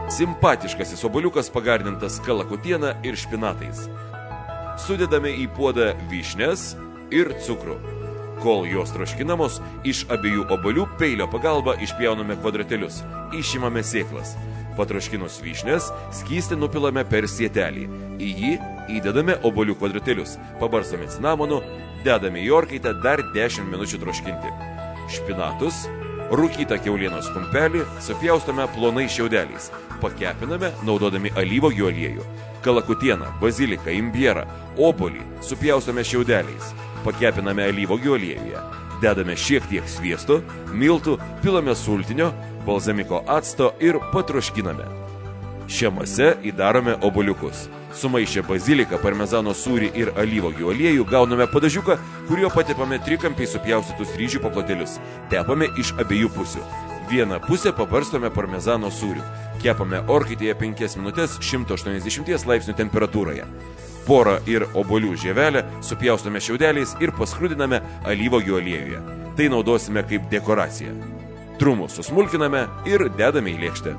Simpatiškasis obuoliukas pagardintas kalakutiena ir špinatais. Sudedame į puodą vyšnes ir cukrų. Kol jos troškinamos, iš abiejų obuolių peilio pagalba išpjauname kvadratėlius, išimame sėklas. Patroškinus vyšnes, skystį nupilame per sietelį. Į jį įdedame obuolių kvadratėlius, pabarstome cinamonu, dedame į orkaitę dar 10 minučių troškinti. Špinatus, rūkytą kiaulienos kumpelį supjaustome plonais šiaudeliais. Pakepiname, naudodami alyvuogių aliejų. Kalakutieną, baziliką, imbierą, obuolį supjaustome šiaudeliais. Pakepiname alyvuogių aliejuje. Dedame šiek tiek sviesto, miltų, pilame sultinio, balzamiko acto ir patroškiname. Šią masę įdarome obuoliukus. Sumaišę baziliką, parmezano sūrį ir alyvuogių aliejų gauname padažiuką, kuriuo patepame trikampiai supjaustytus ryžių paplotėlius. Tepame iš abiejų pusių. Vieną pusę pabarstome parmezano sūriu. Kepame orkaitėje 5 minutės 180 laipsnių temperatūroje. Porą ir obuolių žievelę supjaustome šiaudeliais ir paskrudiname alyvuogių aliejuje. Tai naudosime kaip dekoraciją. Trumus susmulkiname ir dedame į lėkštę.